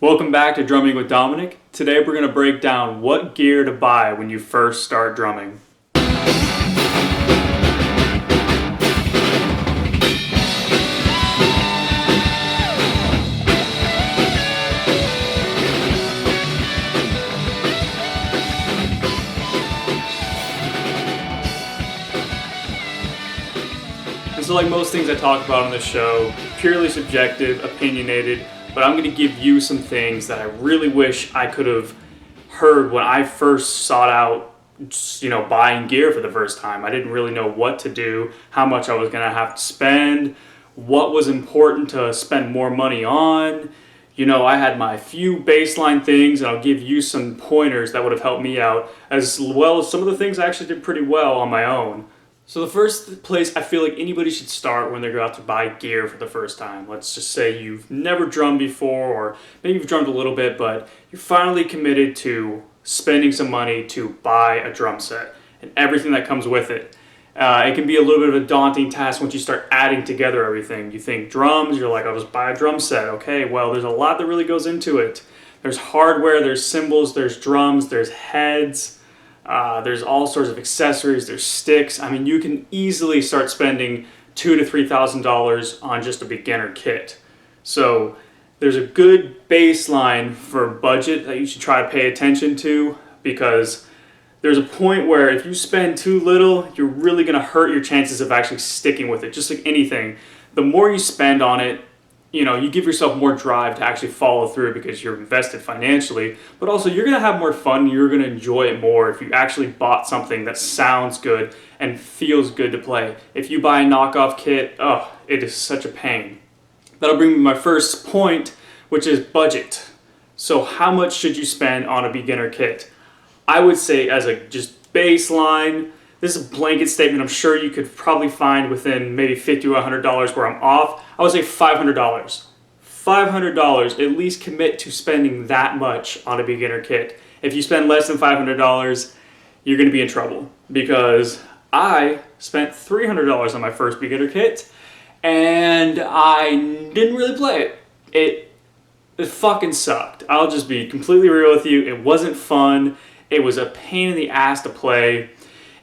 Welcome back to Drumming with Dominic. Today we're going to break down what gear to buy when you first start drumming. And so like most things I talk about on this show, purely subjective, opinionated, but I'm going to give you some things that I really wish I could have heard when I first sought out, buying gear for the first time. I didn't really know what to do, how much I was going to have to spend, what was important to spend more money on. I had my few baseline things, and I'll give you some pointers that would have helped me out, as well as some of the things I actually did pretty well on my own. So the first place I feel like anybody should start when they go out to buy gear for the first time. Let's just say you've never drummed before, or maybe you've drummed a little bit, but you're finally committed to spending some money to buy a drum set and everything that comes with it. It can be a little bit of a daunting task once you start adding together everything. You think drums, you're like, I'll just buy a drum set. Okay, well, there's a lot that really goes into it. There's hardware, there's cymbals, there's drums, there's heads. There's all sorts of accessories, there's sticks. I mean, you can easily start spending $2,000 to $3,000 on just a beginner kit. So there's a good baseline for budget that you should try to pay attention to, because there's a point where if you spend too little, you're really going to hurt your chances of actually sticking with it. Just like anything, the more you spend on it, you give yourself more drive to actually follow through because you're invested financially, but also you're going to have more fun. You're going to enjoy it more if you actually bought something that sounds good and feels good to play. If you buy a knockoff kit, it is such a pain. That'll bring me to my first point, which is budget. So how much should you spend on a beginner kit? I would say as a just baseline, this is a blanket statement I'm sure you could probably find within maybe $50 or $100 where I'm off. I would say $500. $500, at least commit to spending that much on a beginner kit. If you spend less than $500, you're going to be in trouble, because I spent $300 on my first beginner kit and I didn't really play it. It fucking sucked. I'll just be completely real with you. It wasn't fun. It was a pain in the ass to play.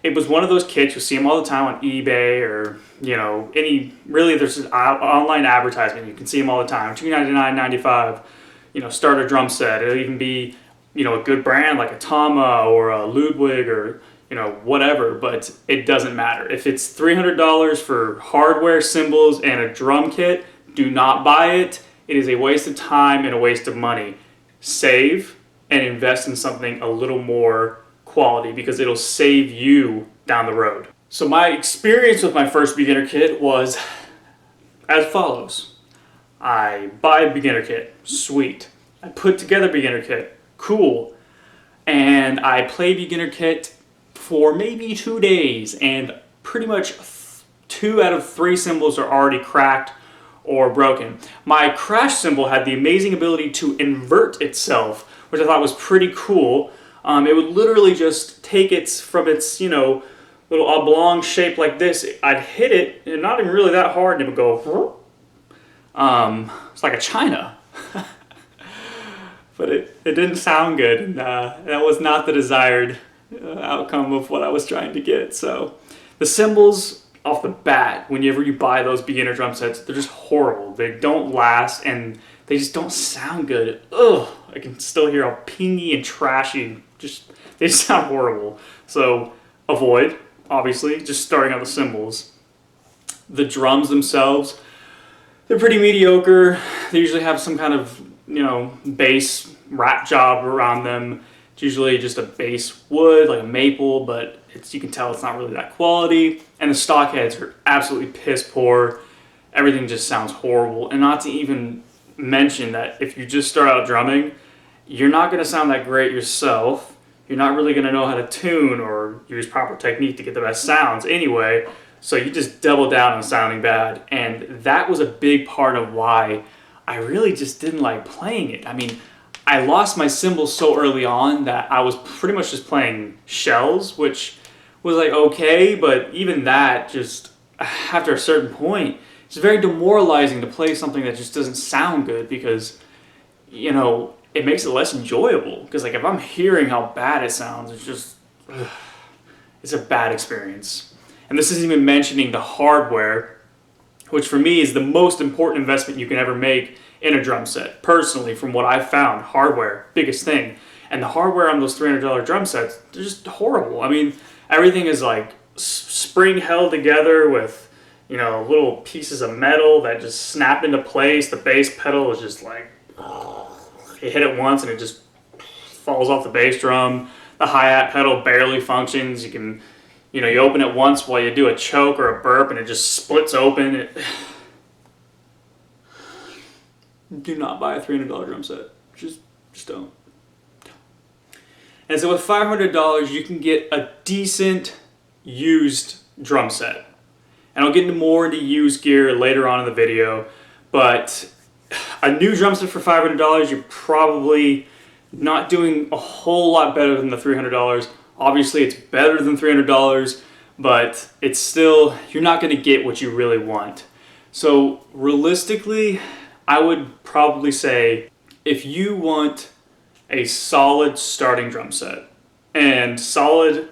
It was one of those kits, you see them all the time on eBay or, there's an online advertisement. You can see them all the time, $299.95, start a drum set. It'll even be, a good brand like a Tama or a Ludwig or, whatever, but it doesn't matter. If it's $300 for hardware, cymbals, and a drum kit, do not buy it. It is a waste of time and a waste of money. Save and invest in something a little more quality, because it'll save you down the road. So my experience with my first beginner kit was as follows. I buy a beginner kit, sweet. I put together beginner kit, cool. And I play beginner kit for maybe 2 days, and pretty much 2 out of 3 cymbals are already cracked or broken. My crash cymbal had the amazing ability to invert itself, which I thought was pretty cool. It would literally just take it from its, little oblong shape like this. I'd hit it, and not even really that hard, and it would go, it's like a china. But it didn't sound good, and that was not the desired outcome of what I was trying to get. So the cymbals off the bat, whenever you buy those beginner drum sets, they're just horrible. They don't last, and they just don't sound good. Ugh, I can still hear how pingy and trashy. They just sound horrible. So avoid, obviously, just starting out the cymbals. The drums themselves, they're pretty mediocre. They usually have some kind of, bass wrap job around them. It's usually just a bass wood, like a maple, but you can tell it's not really that quality. And the stock heads are absolutely piss poor. Everything just sounds horrible. And not to even mention that if you just start out drumming, you're not going to sound that great yourself. You're not really going to know how to tune or use proper technique to get the best sounds anyway. So you just double down on sounding bad. And that was a big part of why I really just didn't like playing it. I mean, I lost my cymbals so early on that I was pretty much just playing shells, which was like okay, but even that, just after a certain point, it's very demoralizing to play something that just doesn't sound good, because you know, it makes it less enjoyable. Because like if I'm hearing how bad it sounds, it's just, it's a bad experience. And this isn't even mentioning the hardware, which for me is the most important investment you can ever make in a drum set. Personally, from what I've found, hardware, biggest thing. And the hardware on those $300 drum sets, they're just horrible. I mean, everything is like spring held together with, you know, little pieces of metal that just snap into place. The bass pedal is just like, you hit it once and it just falls off the bass drum. The hi-hat pedal barely functions. You can, you know, you open it once while you do a choke or a burp and it just splits open. Do not buy a $300 drum set. Just don't. And so with $500, you can get a decent used drum set. And I'll get into used gear later on in the video, but a new drum set for $500, you're probably not doing a whole lot better than the $300. Obviously, it's better than $300, but it's still, you're not going to get what you really want. So realistically, I would probably say if you want a solid starting drum set, and solid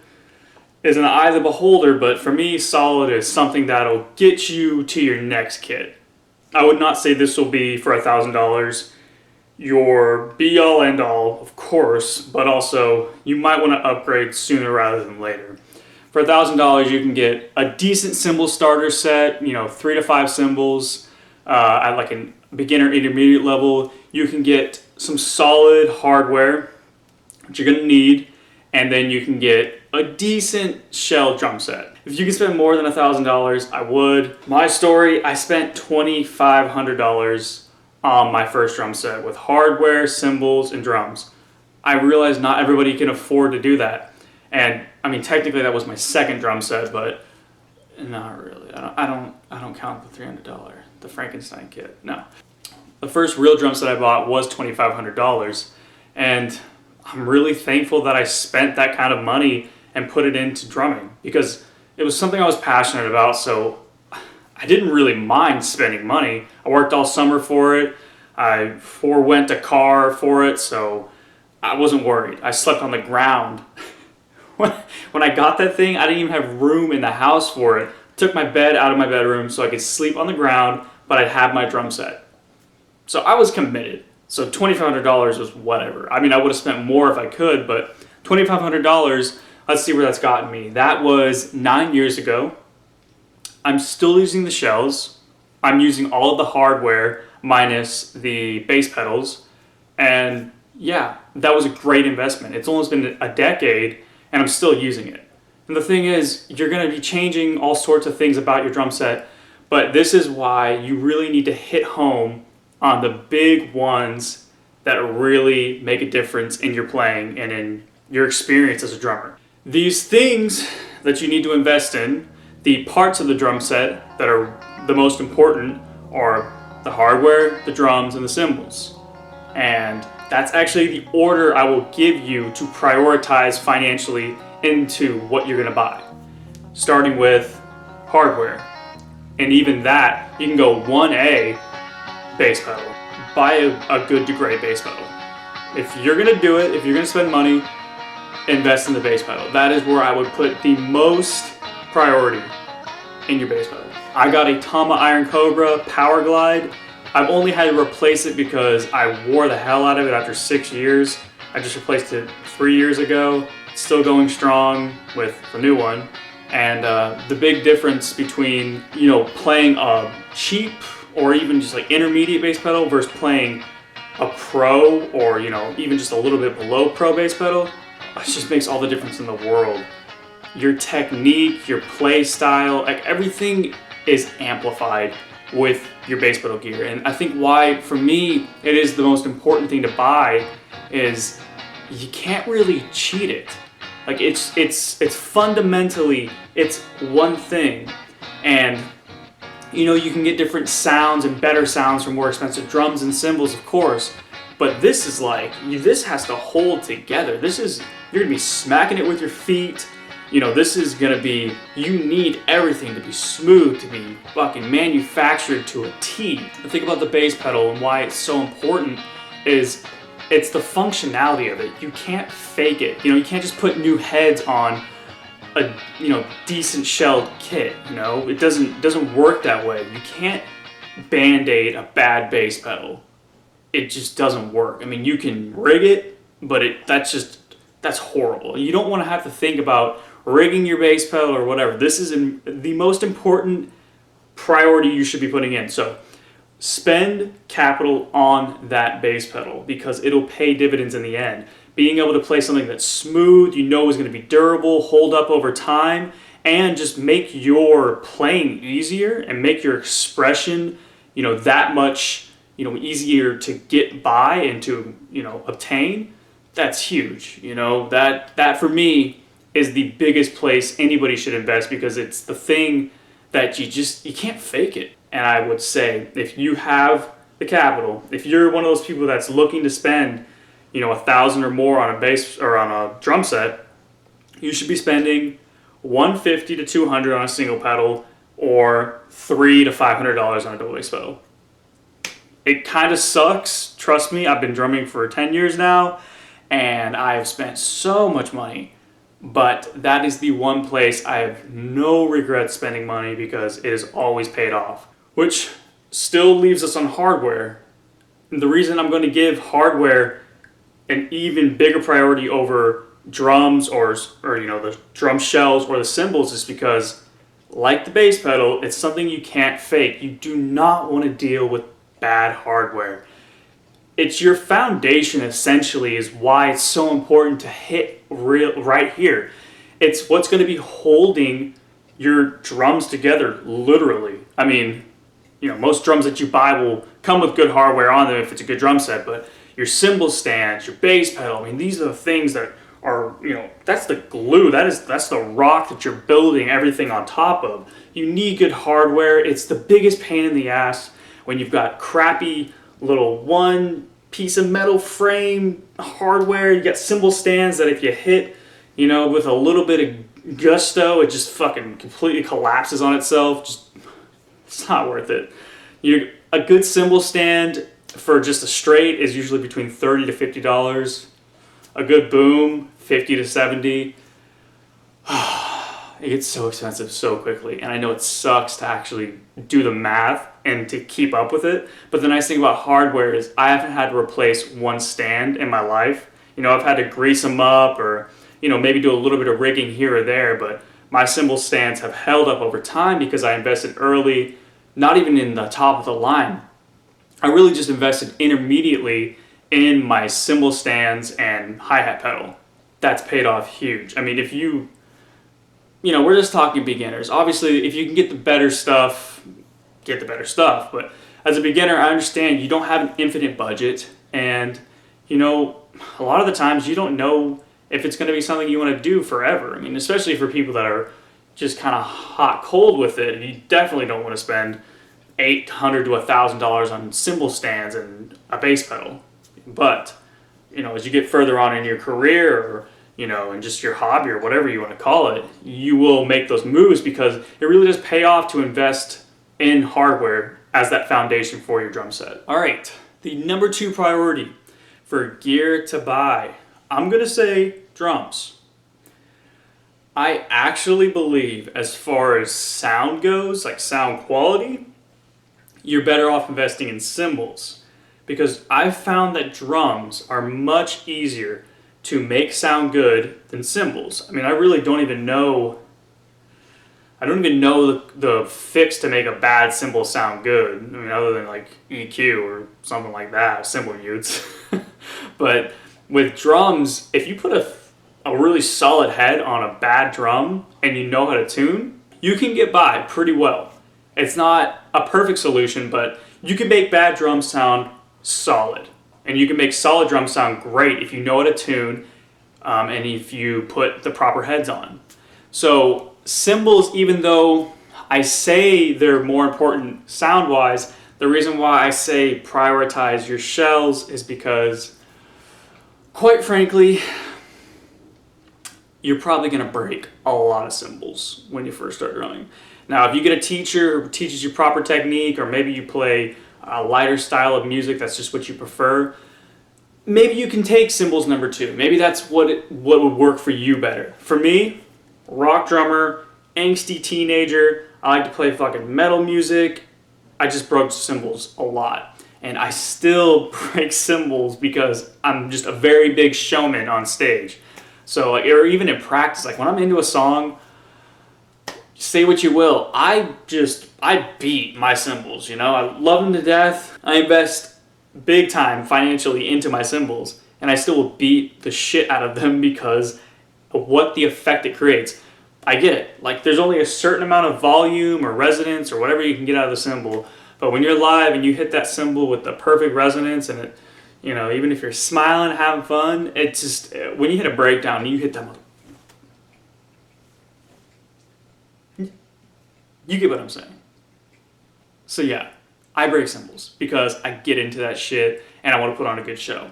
is an eye of the beholder, but for me, solid is something that'll get you to your next kit. I would not say this will be for $1,000 your be-all end-all, of course, but also you might want to upgrade sooner rather than later. For $1,000, you can get a decent cymbal starter set, you know, 3 to 5 cymbals at like a beginner intermediate level. You can get some solid hardware, which you're going to need, and then you can get a decent shell drum set. If you can spend more than $1,000, I would. My story, I spent $2,500 on my first drum set with hardware, cymbals, and drums. I realized not everybody can afford to do that. And I mean, technically that was my second drum set, but not really. I don't count the $300, the Frankenstein kit. No. The first real drum set I bought was $2,500, and I'm really thankful that I spent that kind of money and put it into drumming because it was something I was passionate about, so I didn't really mind spending money. I worked all summer for it. I forewent a car for it, so I wasn't worried. I slept on the ground. When I got that thing, I didn't even have room in the house for it. Took my bed out of my bedroom so I could sleep on the ground, but I'd have my drum set. So I was committed. So $2,500 was whatever. I mean, I would have spent more if I could, but $2,500, let's see where that's gotten me. That was 9 years ago. I'm still using the shells. I'm using all of the hardware minus the bass pedals. And yeah, that was a great investment. It's almost been a decade and I'm still using it. And the thing is, you're going to be changing all sorts of things about your drum set, but this is why you really need to hit home on the big ones that really make a difference in your playing and in your experience as a drummer. These things that you need to invest in, the parts of the drum set that are the most important, are the hardware, the drums, and the cymbals. And that's actually the order I will give you to prioritize financially into what you're going to buy. Starting with hardware. And even that, you can go 1A bass pedal. Buy a good to great bass pedal. If you're going to do it, if you're going to spend money, invest in the bass pedal. That is where I would put the most priority in your bass pedal. I got a Tama Iron Cobra Power Glide. I've only had to replace it because I wore the hell out of it after 6 years. I just replaced it 3 years ago. It's still going strong with the new one. And the big difference between, you know, playing a cheap or even just like intermediate bass pedal versus playing a pro or, you know, even just a little bit below pro bass pedal, it just makes all the difference in the world. Your technique, your play style, like everything is amplified with your bass pedal gear. And I think why, for me, it is the most important thing to buy is you can't really cheat it. Like it's fundamentally, it's one thing. And you know, you can get different sounds and better sounds from more expensive drums and cymbals, of course. But this is like, this has to hold together. This is, you're gonna be smacking it with your feet. You know, this is gonna be, you need everything to be smooth, to be fucking manufactured to a T. And think about the bass pedal and why it's so important is it's the functionality of it. You can't fake it. You can't just put new heads on a decent shelled kit. It doesn't work that way. You can't band-aid a bad bass pedal. It just doesn't work. I mean, you can rig it, but that's horrible. You don't want to have to think about rigging your bass pedal or whatever. This is the most important priority you should be putting in. So spend capital on that bass pedal because it'll pay dividends in the end. Being able to play something that's smooth, is going to be durable, hold up over time, and just make your playing easier and make your expression, that much, easier to get by and to, obtain. That's huge. That for me is the biggest place anybody should invest because it's the thing that you can't fake it. And I would say if you have the capital, if you're one of those people that's looking to spend, $1,000 or more on a bass or on a drum set, you should be spending $150 to $200 on a single pedal or $300 to $500 on a double bass pedal. It kind of sucks. Trust me, I've been drumming for 10 years now, and I have spent so much money. But that is the one place I have no regrets spending money because it has always paid off. Which still leaves us on hardware. And the reason I'm going to give hardware an even bigger priority over drums or the drum shells or the cymbals is because, like the bass pedal, it's something you can't fake. You do not want to deal with bad hardware. It's your foundation, essentially, is why it's so important to hit right here. It's what's going to be holding your drums together, literally. I mean, most drums that you buy will come with good hardware on them if it's a good drum set, but your cymbal stands, your bass pedal, these are the things that are, that's the glue. That's the rock that you're building everything on top of. You need good hardware. It's the biggest pain in the ass when you've got crappy little one piece of metal frame hardware. You got cymbal stands that if you hit, with a little bit of gusto, it just fucking completely collapses on itself. It's not worth it. A good cymbal stand for just a straight is usually between $30 to $50. A good boom, $50 to $70. It gets so expensive so quickly, and I know it sucks to actually do the math and to keep up with it, but the nice thing about hardware is I haven't had to replace one stand in my life. I've had to grease them up or, maybe do a little bit of rigging here or there, but my cymbal stands have held up over time because I invested early, not even in the top of the line. I really just invested intermediately in my cymbal stands and hi-hat pedal. That's paid off huge. I mean, if we're just talking beginners. Obviously, if you can get the better stuff, get the better stuff. But as a beginner, I understand you don't have an infinite budget. And, a lot of the times you don't know if it's going to be something you want to do forever. I mean, especially for people that are just kind of hot cold with it. You definitely don't want to spend $800 to $1,000 on cymbal stands and a bass pedal. But, as you get further on in your career or, and just your hobby or whatever you want to call it, you will make those moves because it really does pay off to invest in hardware as that foundation for your drum set. All right, the number 2 priority for gear to buy, I'm going to say drums. I actually believe as far as sound goes, like sound quality, you're better off investing in cymbals because I've found that drums are much easier to make sound good than cymbals. I mean, I really don't even know the fix to make a bad cymbal sound good. I mean, other than like EQ or something like that, cymbal mutes. But with drums, if you put a really solid head on a bad drum and you know how to tune, you can get by pretty well. It's not a perfect solution, but you can make bad drums sound solid. And you can make solid drums sound great if you know how to tune and if you put the proper heads on. So cymbals, even though I say they're more important sound-wise, the reason why I say prioritize your shells is because, quite frankly, you're probably going to break a lot of cymbals when you first start drumming. Now, if you get a teacher who teaches you proper technique, or maybe you play a lighter style of music, that's just what you prefer, maybe you can take cymbals number 2. Maybe that's what would work for you better. For me, rock drummer, angsty teenager, I like to play fucking metal music. I just broke cymbals a lot. And I still break cymbals because I'm just a very big showman on stage. So, like, or even in practice, like when I'm into a song, say what you will, I beat my cymbals, you know? I love them to death. I invest big time financially into my cymbals, and I still will beat the shit out of them because of what the effect it creates. I get it. Like, there's only a certain amount of volume or resonance or whatever you can get out of the cymbal, but when you're live and you hit that cymbal with the perfect resonance and it, you know, even if you're smiling and having fun, it's just, when you hit a breakdown and you hit that, you get what I'm saying. So yeah, I break cymbals because I get into that shit and I want to put on a good show.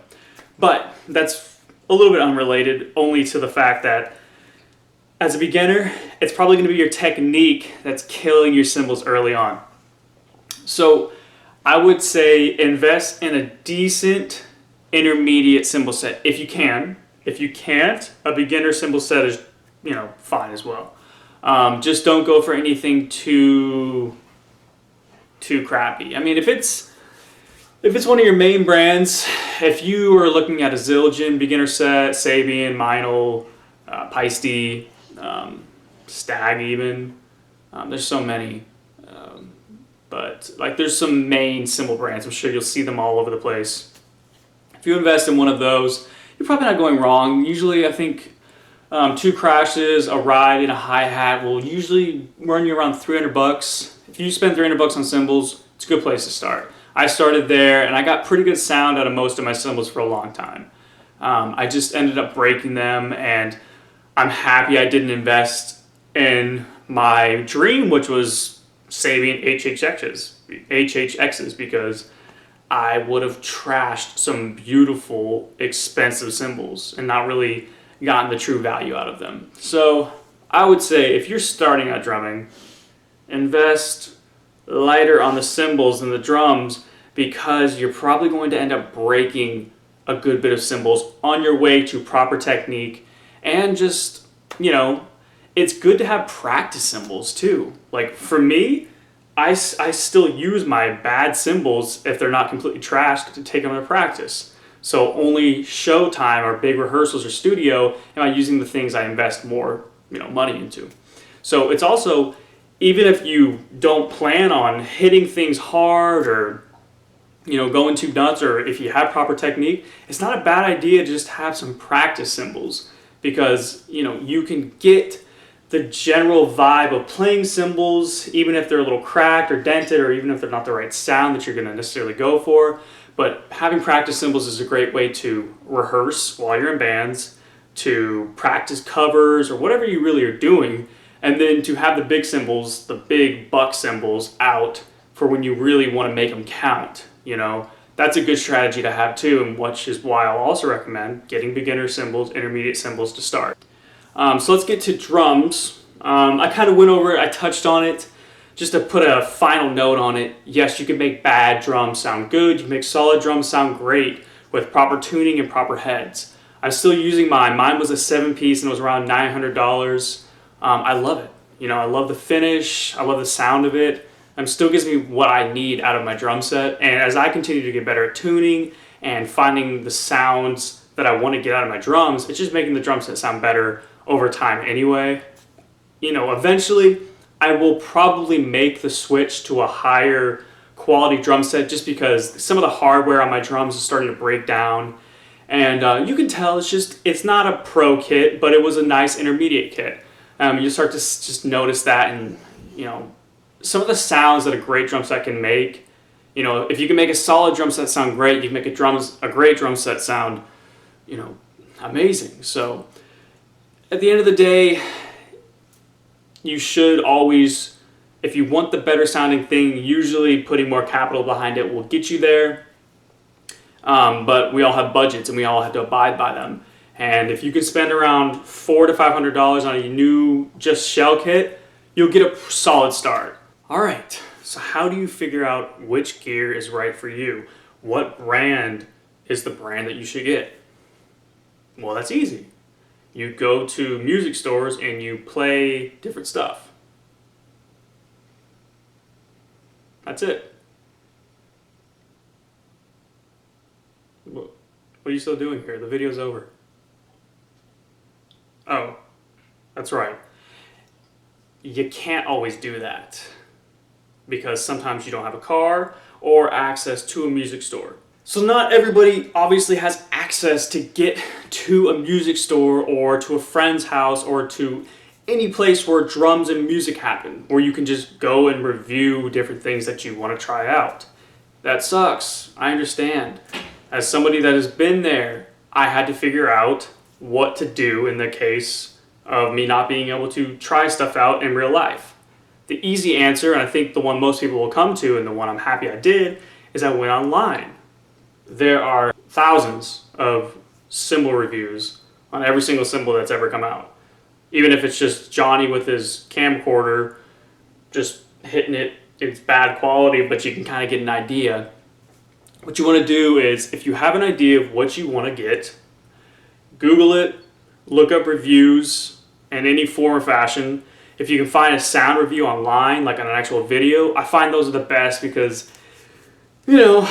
But that's a little bit unrelated, only to the fact that as a beginner, it's probably going to be your technique that's killing your cymbals early on. So I would say invest in a decent intermediate cymbal set if you can. If you can't, a beginner cymbal set is, you know, fine as well. Just don't go for anything too crappy. I mean, if it's one of your main brands, if you are looking at a Zildjian beginner set, Sabian, Meinl, Paiste, Stag even, there's so many. But like, there's some main cymbal brands. I'm sure you'll see them all over the place. If you invest in one of those, you're probably not going wrong. Usually, I think 2 crashes, a ride, and a hi-hat will usually run you around $300. If you spend $300 on cymbals, it's a good place to start. I started there, and I got pretty good sound out of most of my cymbals for a long time. I just ended up breaking them, and I'm happy I didn't invest in my dream, which was Sabian HHXs, because I would have trashed some beautiful, expensive cymbals and not really gotten the true value out of them. So I would say if you're starting out drumming, invest lighter on the cymbals than the drums, because you're probably going to end up breaking a good bit of cymbals on your way to proper technique. And just, you know, it's good to have practice cymbals too. Like for me, I still use my bad cymbals if they're not completely trashed to take them to practice. So only show time or big rehearsals or studio am I using the things I invest more, you know, money into. So it's also, even if you don't plan on hitting things hard or, you know, going too nuts, or if you have proper technique, it's not a bad idea to just have some practice cymbals, because, you know, you can get the general vibe of playing cymbals, even if they're a little cracked or dented, or even if they're not the right sound that you're going to necessarily go for. But having practice cymbals is a great way to rehearse while you're in bands, to practice covers or whatever you really are doing, and then to have the big cymbals, the big buck cymbals, out for when you really want to make them count. You know, that's a good strategy to have too, and which is why I'll also recommend getting beginner cymbals, intermediate cymbals to start. So let's get to drums. I kind of went over it, I touched on it. Just to put a final note on it, yes, you can make bad drums sound good. You can make solid drums sound great with proper tuning and proper heads. I'm still using mine. Mine was a 7-piece and it was around $900. I love it. You know, I love the finish. I love the sound of it. It still gives me what I need out of my drum set. And as I continue to get better at tuning and finding the sounds that I want to get out of my drums, it's just making the drum set sound better over time anyway. You know, eventually I will probably make the switch to a higher quality drum set, just because some of the hardware on my drums is starting to break down. And you can tell it's not a pro kit, but it was a nice intermediate kit. You start to just notice that, and you know, some of the sounds that a great drum set can make. You know, if you can make a solid drum set sound great, you can make a great drum set sound, you know, amazing. So at the end of the day, you should always, if you want the better sounding thing, usually putting more capital behind it will get you there. But we all have budgets and we all have to abide by them. And if you can spend around $400 to $500 on a new just shell kit, you'll get a solid start. All right, so how do you figure out which gear is right for you? What brand is the brand that you should get? Well, that's easy. You go to music stores and you play different stuff. That's it. What are you still doing here? The video's over. Oh, that's right. You can't always do that because sometimes you don't have a car or access to a music store. So not everybody obviously has access to get to a music store or to a friend's house or to any place where drums and music happen, where you can just go and review different things that you want to try out. That sucks. I understand. As somebody that has been there, I had to figure out what to do in the case of me not being able to try stuff out in real life. The easy answer, and I think the one most people will come to, and the one I'm happy I did, is I went online. There are thousands of cymbal reviews on every single cymbal that's ever come out. Even if it's just Johnny with his camcorder just hitting it, it's bad quality, but you can kind of get an idea. What you want to do is, if you have an idea of what you want to get, Google it, look up reviews in any form or fashion. If you can find a sound review online, like on an actual video, I find those are the best because, you know,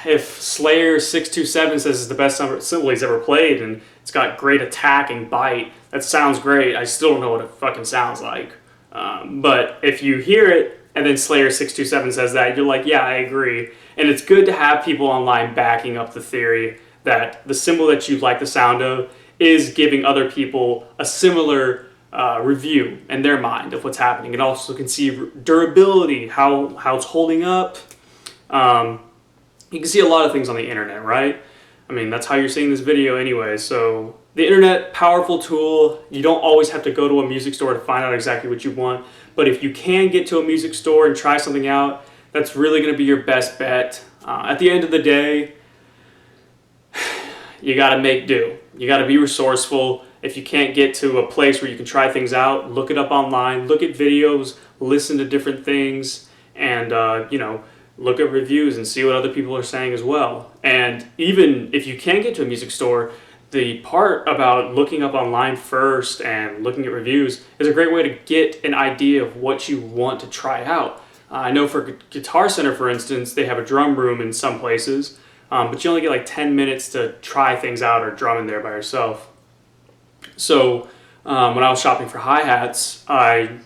if Slayer 627 says it's the best cymbal he's ever played and it's got great attack and bite, that sounds great. I still don't know what it fucking sounds like. But if you hear it and then Slayer 627 says that, you're like, yeah, I agree. And it's good to have people online backing up the theory that the cymbal that you like the sound of is giving other people a similar review in their mind of what's happening. It also can see durability, how it's holding up. You can see a lot of things on the internet, right? I mean, that's how you're seeing this video anyway. So the internet, powerful tool. You don't always have to go to a music store to find out exactly what you want. But if you can get to a music store and try something out, that's really going to be your best bet. At the end of the day, you got to make do. You got to be resourceful. If you can't get to a place where you can try things out, look it up online, look at videos, listen to different things, and look at reviews and see what other people are saying as well. And even if you can't get to a music store, the part about looking up online first and looking at reviews is a great way to get an idea of what you want to try out. I know for Guitar Center, for instance, they have a drum room in some places, but you only get like 10 minutes to try things out or drum in there by yourself. So when I was shopping for hi-hats, I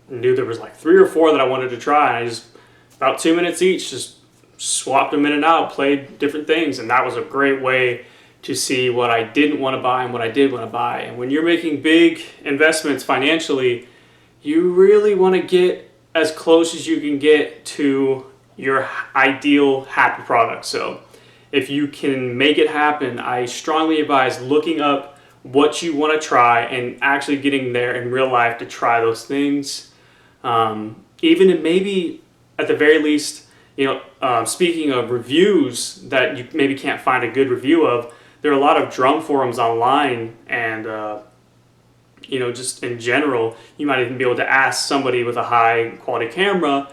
knew there was like 3 or 4 that I wanted to try, and I just, about 2 minutes each, just swapped them in and out, played different things, and that was a great way to see what I didn't want to buy and what I did want to buy. And when you're making big investments financially, you really want to get as close as you can get to your ideal happy product. So if you can make it happen, I strongly advise looking up what you want to try and actually getting there in real life to try those things. Even if maybe at the very least, speaking of reviews that you maybe can't find a good review of, there are a lot of drum forums online, and just in general, you might even be able to ask somebody with a high quality camera,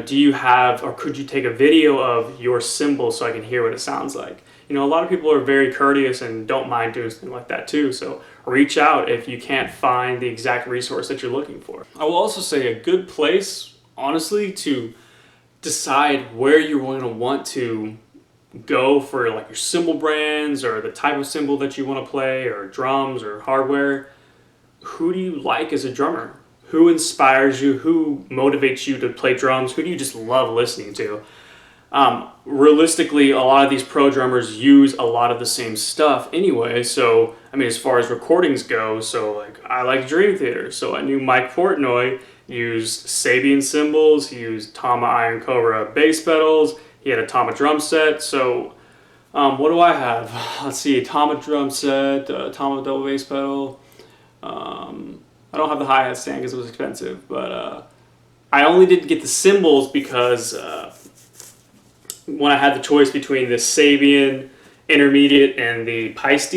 do you have, or could you take a video of your cymbal so I can hear what it sounds like? A lot of people are very courteous and don't mind doing something like that too, so reach out if you can't find the exact resource that you're looking for. I will also say a good place, honestly, to decide where you're going to want to go for like your cymbal brands or the type of cymbal that you want to play, or drums or hardware. Who do you like as a drummer? Who inspires you? Who motivates you to play drums? Who do you just love listening to? Realistically, a lot of these pro drummers use a lot of the same stuff anyway. So, as far as recordings go, so like I like Dream Theater. So I knew Mike Portnoy used Sabian cymbals. He used Tama Iron Cobra bass pedals. He had a Tama drum set. So what do I have? Let's see, Tama drum set, Tama double bass pedal. I don't have the hi-hat stand because it was expensive, but I only did get the cymbals because when I had the choice between the Sabian Intermediate and the Paiste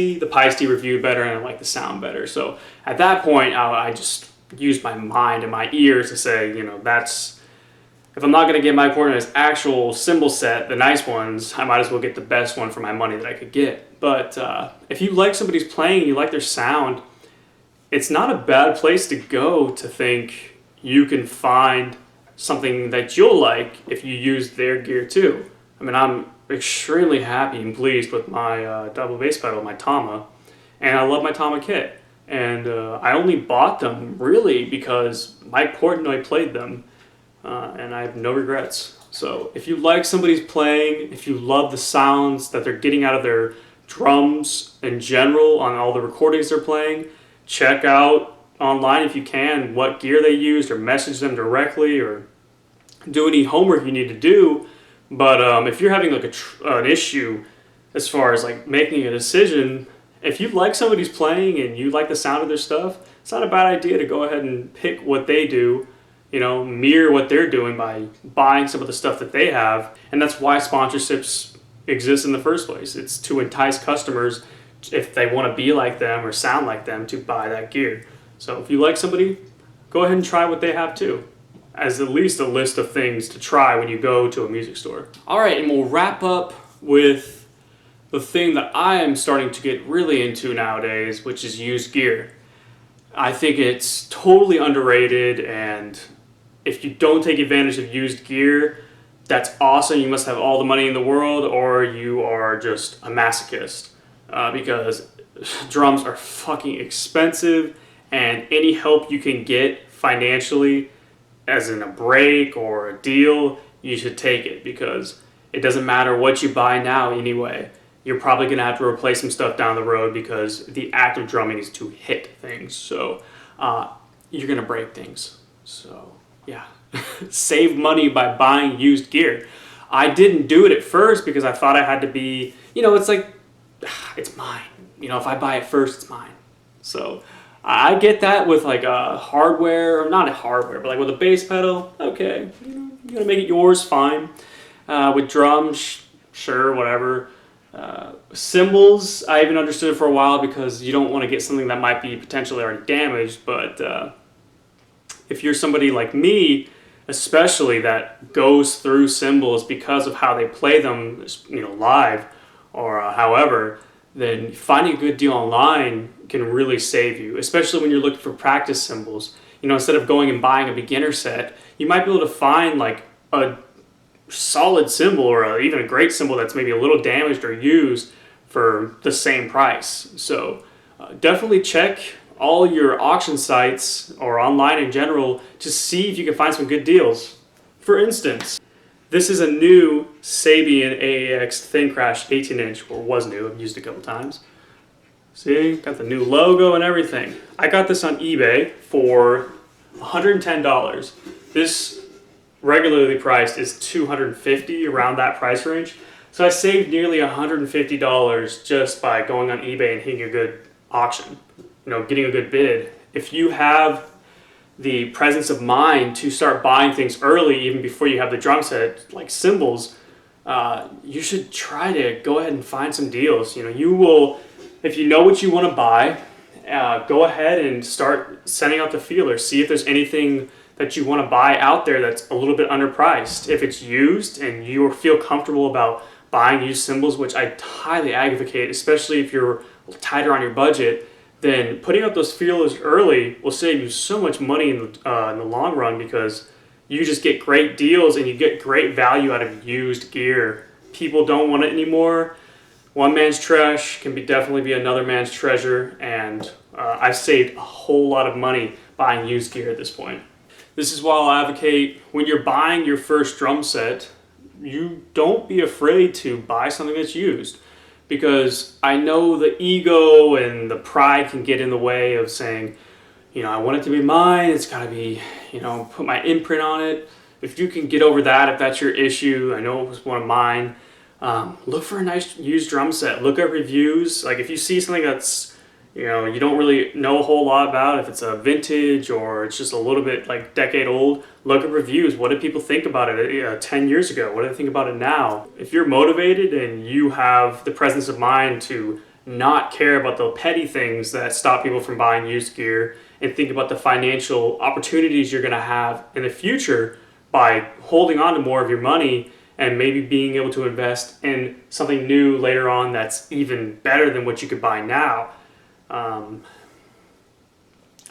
reviewed better and I liked the sound better. So at that point, I just used my mind and my ears to say, if I'm not going to get my partner's actual cymbal set, the nice ones, I might as well get the best one for my money that I could get. But if you like somebody's playing, you like their sound, it's not a bad place to go to think you can find something that you'll like if you use their gear too. I mean, I'm extremely happy and pleased with my double bass pedal, my Tama, and I love my Tama kit. And I only bought them really because Mike Portnoy played them, and I have no regrets. So if you like somebody's playing, if you love the sounds that they're getting out of their drums in general on all the recordings they're playing, check out online if you can what gear they used, or message them directly, or do any homework you need to do. But if you're having like an issue as far as like making a decision, if you like somebody's playing and you like the sound of their stuff, it's not a bad idea to go ahead and pick what they do, mirror what they're doing by buying some of the stuff that they have. And that's why sponsorships exist in the first place. It's to entice customers, if they want to be like them or sound like them, to buy that gear. So if you like somebody, go ahead and try what they have too, as at least a list of things to try when you go to a music store. All right, and we'll wrap up with the thing that I am starting to get really into nowadays, which is used gear. I think it's totally underrated, and if you don't take advantage of used gear, that's awesome. You must have all the money in the world, or you are just a masochist, because drums are fucking expensive, and any help you can get financially, as in a break or a deal, you should take it, because it doesn't matter what you buy now anyway. You're probably going to have to replace some stuff down the road, because the act of drumming is to hit things. So you're going to break things. So yeah, save money by buying used gear. I didn't do it at first because I thought I had to be, it's like, it's mine. If I buy it first, it's mine. So I get that with like a hardware, or not a hardware, but like with a bass pedal, okay, you're going to make it yours, fine. With drums, sure, whatever. Cymbals, I even understood it for a while, because you don't want to get something that might be potentially already damaged. But if you're somebody like me, especially, that goes through cymbals because of how they play them, live or however, then finding a good deal online can really save you, especially when you're looking for practice cymbals. Instead of going and buying a beginner set, you might be able to find like a solid cymbal, or even a great cymbal that's maybe a little damaged or used, for the same price. So definitely check all your auction sites or online in general to see if you can find some good deals. For instance, this is a new Sabian AAX Thin Crash 18-inch, or was new, I've used it a couple times. See, got the new logo and everything. I got this on eBay for $110. This regularly priced is $250, around that price range. So I saved nearly $150 just by going on eBay and hitting a good auction, getting a good bid. If you have the presence of mind to start buying things early, even before you have the drum set, like cymbals, you should try to go ahead and find some deals. You will, if you know what you want to buy, go ahead and start sending out the feelers. See if there's anything that you want to buy out there that's a little bit underpriced. If it's used and you feel comfortable about buying used cymbals, which I highly advocate, especially if you're tighter on your budget, then putting out those feelers early will save you so much money in the long run, because you just get great deals and you get great value out of used gear. People don't want it anymore. One man's trash can definitely be another man's treasure, and I've saved a whole lot of money buying used gear at this point. This is why I'll advocate, when you're buying your first drum set, you don't be afraid to buy something that's used. Because I know the ego and the pride can get in the way of saying, I want it to be mine, it's got to be, put my imprint on it. If you can get over that, if that's your issue, I know it was one of mine, look for a nice used drum set. Look at reviews. Like if you see something that's, you don't really know a whole lot about, if it's a vintage or it's just a little bit like decade old, look at reviews. What did people think about it 10 years ago? What do they think about it now? If you're motivated and you have the presence of mind to not care about the petty things that stop people from buying used gear, and think about the financial opportunities you're going to have in the future by holding on to more of your money and maybe being able to invest in something new later on that's even better than what you could buy now. I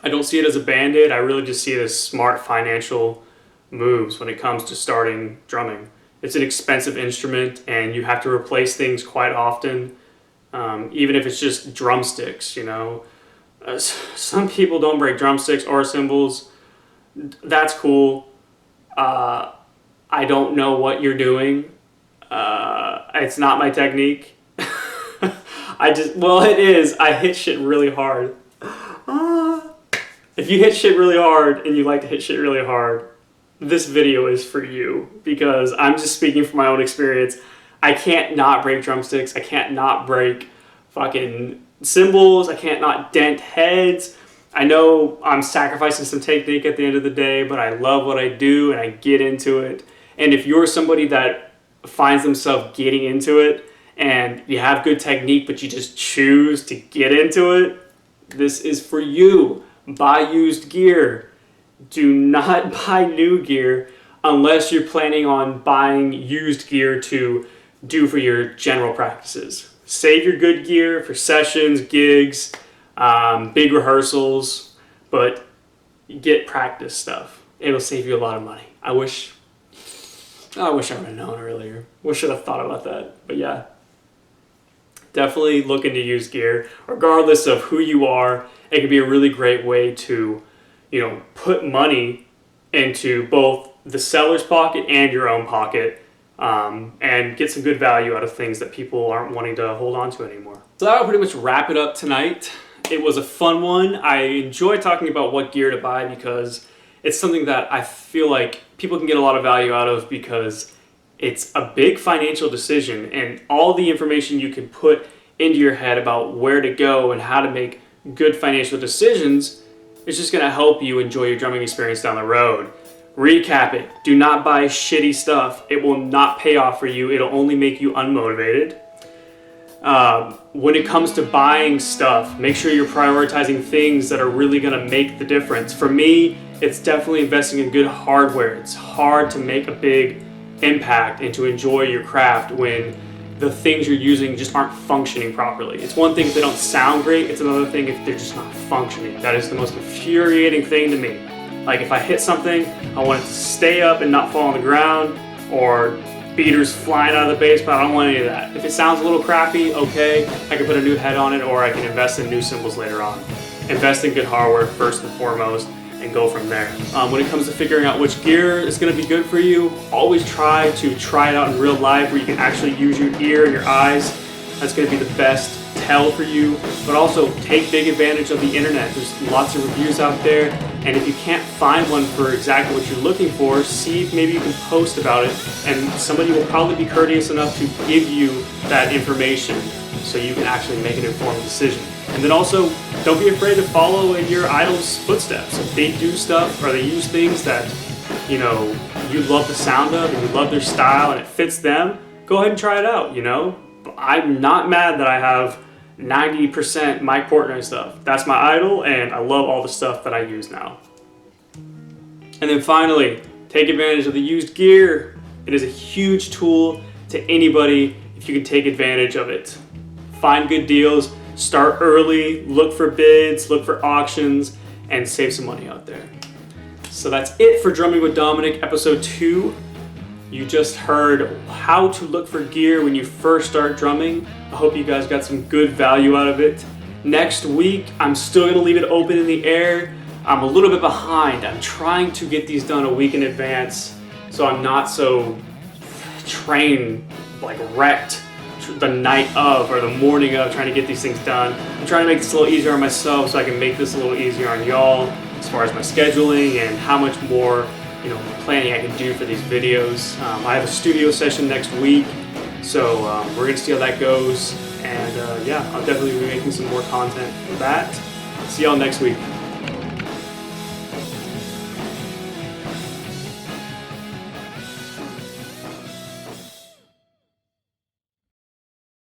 don't see it as a band-aid. I really just see it as smart financial moves when it comes to starting drumming. It's an expensive instrument and you have to replace things quite often, even if it's just drumsticks, you know. Some people don't break drumsticks or cymbals. That's cool. I don't know what you're doing. It's not my technique. It is. I hit shit really hard. If you hit shit really hard and you like to hit shit really hard, this video is for you, because I'm just speaking from my own experience. I can't not break drumsticks. I can't not break fucking cymbals. I can't not dent heads. I know I'm sacrificing some technique at the end of the day, but I love what I do and I get into it. And if you're somebody that finds themselves getting into it and you have good technique but you just choose to get into it, this is for you. Buy used gear. Do not buy new gear unless you're planning on buying used gear to do for your general practices. Save your good gear for sessions, gigs, big rehearsals, but get practice stuff. It'll save you a lot of money. I wish I would have known earlier. Wish I'd have thought about that. But yeah, definitely look into used gear. Regardless of who you are, it can be a really great way to, you know, put money into both the seller's pocket and your own pocket, and get some good value out of things that people aren't wanting to hold on to anymore. So that'll pretty much wrap it up tonight. It was a fun one. I enjoy talking about what gear to buy because it's something that I feel like people can get a lot of value out of, because it's a big financial decision, and all the information you can put into your head about where to go and how to make good financial decisions is just going to help you enjoy your drumming experience down the road. Recap it. Do not buy shitty stuff. It will not pay off for you. It'll only make you unmotivated. When it comes to buying stuff, make sure you're prioritizing things that are really going to make the difference. For me, it's definitely investing in good hardware. It's hard to make a big impact and to enjoy your craft when the things you're using just aren't functioning properly. It's one thing if they don't sound great, it's another thing if they're just not functioning. That is the most infuriating thing to me. Like, if I hit something, I want it to stay up and not fall on the ground, or beaters flying out of the bass, but I don't want any of that. If it sounds a little crappy, okay, I can put a new head on it, or I can invest in new cymbals later on. Invest in good hardware first and foremost, and go from there. When it comes to figuring out which gear is going to be good for you, always try it out in real life where you can actually use your ear and your eyes. That's going to be the best tell for you. But also take big advantage of the internet. There's lots of reviews out there, and if you can't find one for exactly what you're looking for, see if maybe you can post about it, and somebody will probably be courteous enough to give you that information so you can actually make an informed decision. And then also, don't be afraid to follow in your idol's footsteps. If they do stuff or they use things that, you know, you love the sound of and you love their style and it fits them, go ahead and try it out, you know? I'm not mad that I have 90% Mike Portnoy stuff. That's my idol, and I love all the stuff that I use now. And then finally, take advantage of the used gear. It is a huge tool to anybody if you can take advantage of it. Find good deals. Start early, look for bids, look for auctions, and save some money out there. So that's it for Drumming with Dominic, episode 2. You just heard how to look for gear when you first start drumming. I hope you guys got some good value out of it. Next week, I'm still going to leave it open in the air. I'm a little bit behind. I'm trying to get these done a week in advance so I'm not so wrecked the night of or the morning of trying to get these things done. I'm trying to make this a little easier on myself so I can make this a little easier on y'all as far as my scheduling and how much more, you know, planning I can do for these videos. I have a studio session next week, so we're gonna see how that goes, and yeah, I'll definitely be making some more content for that. See y'all next week.